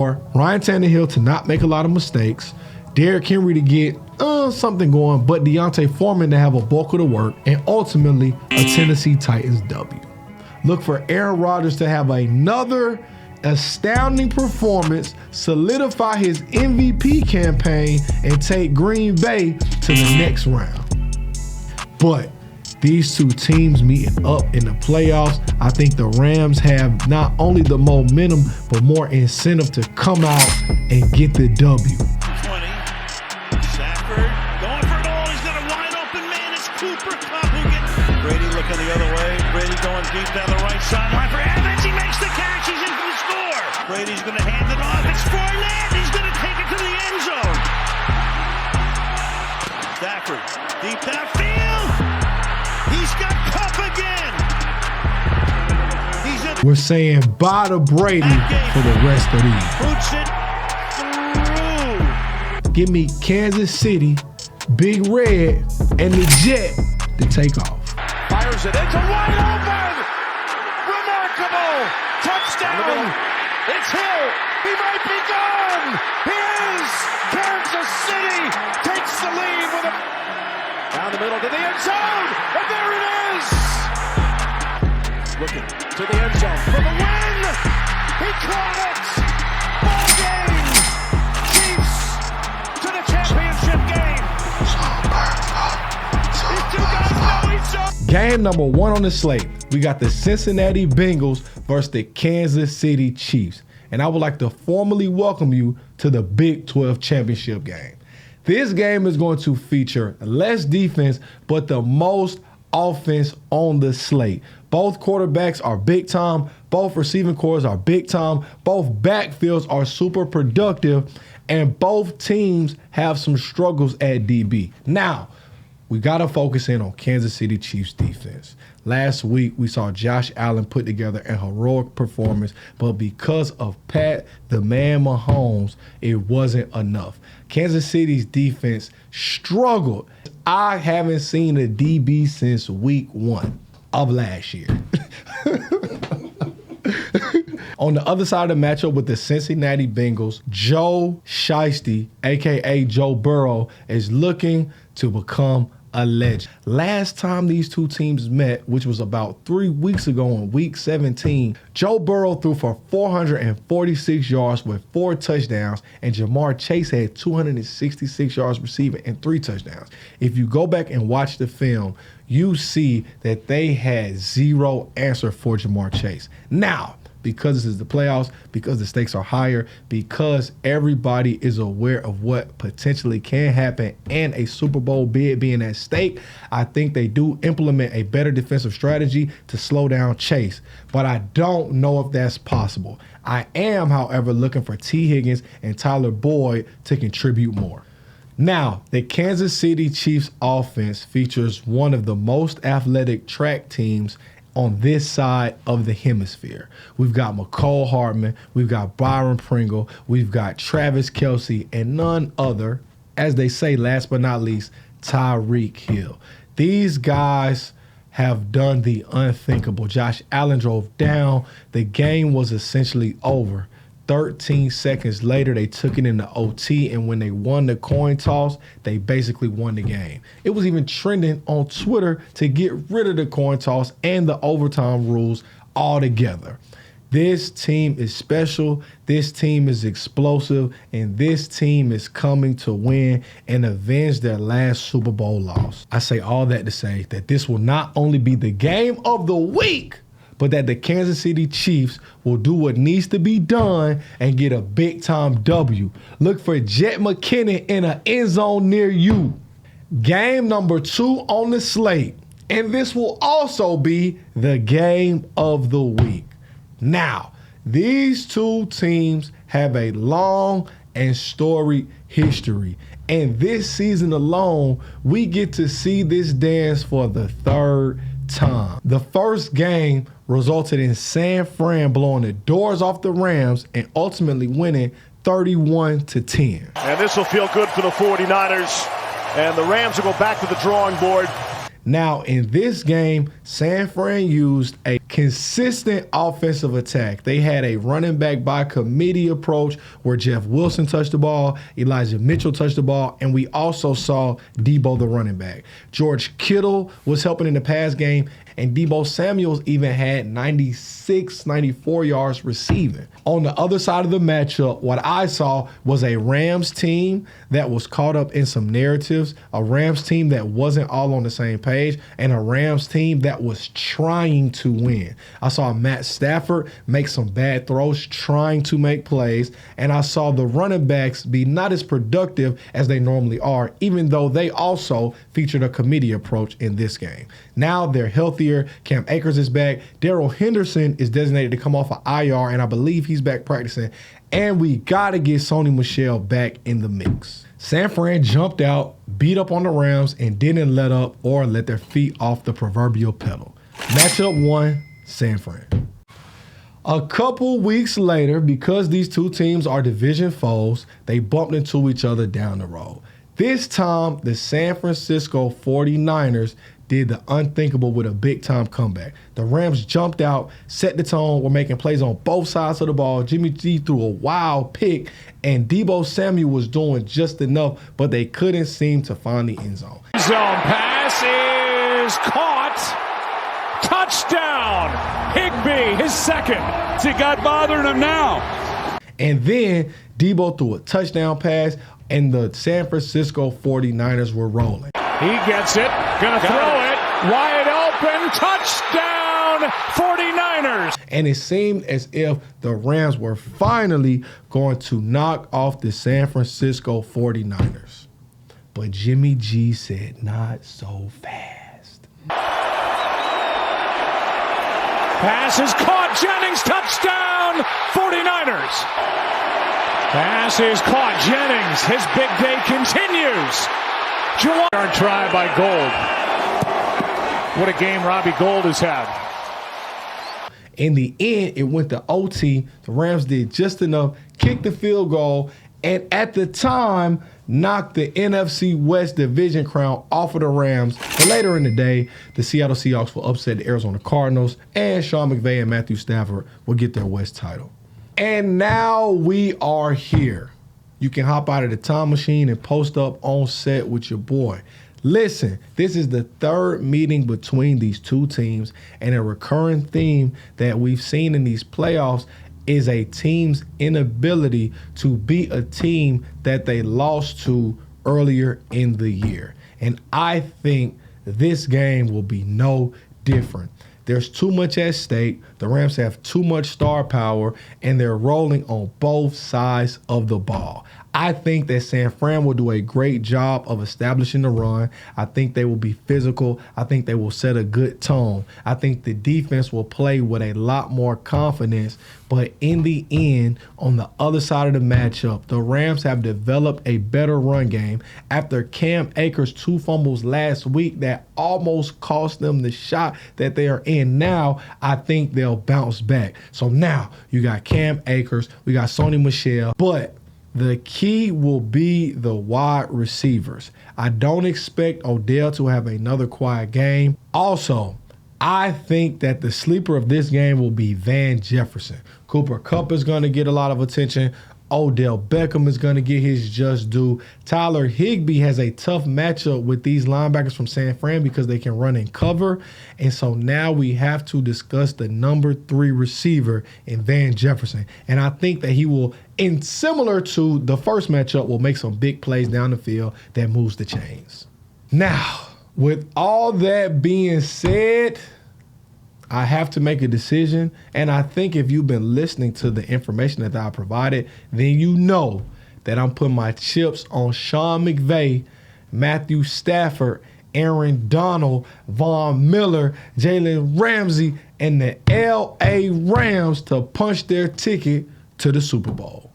Ryan Tannehill to not make a lot of mistakes, Derrick Henry to get something going, but Deontay Foreman to have a bulk of the work, and ultimately a Tennessee Titans W. Look for Aaron Rodgers to have another astounding performance, solidify his MVP campaign, and take Green Bay to the next round. But these two teams meeting up in the playoffs, I think the Rams have not only the momentum, but more incentive to come out and get the W. 20. Stafford going for it all. He's got a wide open man. It's Cooper Kupp who gets. Brady looking the other way. Brady going deep down the right sideline for Evans. He makes the catch. He's in for the score. Brady's going to hand it off. It's Fournette. He's going to take it to the end zone. Stafford deep downfield. He's got Kupp again. We're saying bye to Brady for the rest of the year. Boots it through. Give me Kansas City, Big Red, and the Jet to take off. Fires it. It's a wide open. Remarkable. Touchdown. It's Hill. He might be gone. He is. Kansas City takes the lead with a down the middle to the end zone, and there it is! Looking to the end zone for the win! He caught it! Ball game! Chiefs to the championship game! These two guys know each other! Game number 1 on the slate, we got the Cincinnati Bengals versus the Kansas City Chiefs. And I would like to formally welcome you to the Big 12 championship game. This game is going to feature less defense, but the most offense on the slate. Both quarterbacks are big time. Both receiving cores are big time. Both backfields are super productive. And both teams have some struggles at DB. Now, we got to focus in on Kansas City Chiefs defense. Last week, we saw Josh Allen put together a heroic performance, but because of Pat the Man Mahomes, it wasn't enough. Kansas City's defense struggled. I haven't seen a DB since week 1 of last year. On the other side of the matchup with the Cincinnati Bengals, Joe Shiesty, a.k.a. Joe Burrow, is looking to become a legend. Last time these two teams met, which was about 3 weeks ago on week 17, Joe Burrow threw for 446 yards with 4 touchdowns, and Jamar Chase had 266 yards receiving and 3 touchdowns. If you go back and watch the film, you see that they had zero answer for Jamar Chase. Now, because this is the playoffs, because the stakes are higher, because everybody is aware of what potentially can happen and a Super Bowl bid being at stake, I think they do implement a better defensive strategy to slow down Chase. But I don't know if that's possible. I am, however, looking for T. Higgins and Tyler Boyd to contribute more. Now, the Kansas City Chiefs offense features one of the most athletic track teams on this side of the hemisphere. We've got McCole Hardman, we've got Byron Pringle, we've got Travis Kelce, and none other, as they say, last but not least, Tyreek Hill. These guys have done the unthinkable. Josh Allen drove down. The game was essentially over. 13 seconds later, they took it into OT, and when they won the coin toss, they basically won the game. It was even trending on Twitter to get rid of the coin toss and the overtime rules altogether. This team is special, this team is explosive, and this team is coming to win and avenge their last Super Bowl loss. I say all that to say that this will not only be the game of the week, but that the Kansas City Chiefs will do what needs to be done and get a big-time W. Look for Jet McKinnon in an end zone near you. Game number 2 on the slate, and this will also be the game of the week. Now, these two teams have a long and storied history, and this season alone, we get to see this dance for the 3rd time. The first game resulted in San Fran blowing the doors off the Rams and ultimately winning 31-10. And this will feel good for the 49ers, and the Rams will go back to the drawing board. Now, in this game, San Fran used a consistent offensive attack. They had a running back by committee approach where Jeff Wilson touched the ball, Elijah Mitchell touched the ball, and we also saw Debo the running back. George Kittle was helping in the pass game, and Debo Samuels even had 96, 94 yards receiving. On the other side of the matchup, what I saw was a Rams team that was caught up in some narratives, a Rams team that wasn't all on the same page, and a Rams team that was trying to win. I saw Matt Stafford make some bad throws, trying to make plays, and I saw the running backs be not as productive as they normally are, even though they also featured a committee approach in this game. Now they're healthier. Cam Akers is back. Darrell Henderson is designated to come off of IR, and I believe he's back practicing. And we got to get Sony Michel back in the mix. San Fran jumped out, beat up on the Rams, and didn't let up or let their feet off the proverbial pedal. Matchup 1, San Fran. A couple weeks later, because these two teams are division foes, they bumped into each other down the road. This time, the San Francisco 49ers did the unthinkable with a big-time comeback. The Rams jumped out, set the tone, were making plays on both sides of the ball. Jimmy G threw a wild pick, and Debo Samuel was doing just enough, but they couldn't seem to find the end zone. Zone pass is caught. Touchdown! Higbee, his second. He got bothering him now. And then Debo threw a touchdown pass, and the San Francisco 49ers were rolling. He gets it, gonna throw it, wide open, touchdown, 49ers. And it seemed as if the Rams were finally going to knock off the San Francisco 49ers. But Jimmy G said, not so fast. Pass is caught, Jennings, touchdown, 49ers. Pass is caught, Jennings, his big day continues. Yard try by Gold. What a game Robbie Gold has had. In the end, it went to OT. The Rams did just enough, kicked the field goal, and at the time, knocked the NFC West division crown off of the Rams. But later in the day, the Seattle Seahawks will upset the Arizona Cardinals, and Sean McVay and Matthew Stafford will get their West title. And now we are here. You can hop out of the time machine and post up on set with your boy. Listen, this is the third meeting between these two teams, and a recurring theme that we've seen in these playoffs is a team's inability to beat a team that they lost to earlier in the year. And I think this game will be no different. There's too much at stake. The Rams have too much star power, and they're rolling on both sides of the ball. I think that San Fran will do a great job of establishing the run. I think they will be physical. I think they will set a good tone. I think the defense will play with a lot more confidence. But in the end, on the other side of the matchup, the Rams have developed a better run game after Cam Akers' 2 fumbles last week that almost cost them the shot that they are in. Now, I think they'll bounce back. So now you got Cam Akers, we got Sony Michel, but the key will be the wide receivers. I don't expect Odell to have another quiet game. Also, I think that the sleeper of this game will be Van Jefferson. Cooper Kupp is going to get a lot of attention. Odell Beckham is going to get his just due. Tyler Higbee has a tough matchup with these linebackers from San Fran because they can run and cover. And so now we have to discuss the number 3 receiver in Van Jefferson. And I think that he will, and similar to the first matchup, will make some big plays down the field that moves the chains. Now, with all that being said, I have to make a decision, and I think if you've been listening to the information that I provided, then you know that I'm putting my chips on Sean McVay, Matthew Stafford, Aaron Donald, Von Miller, Jalen Ramsey, and the LA Rams to punch their ticket to the Super Bowl.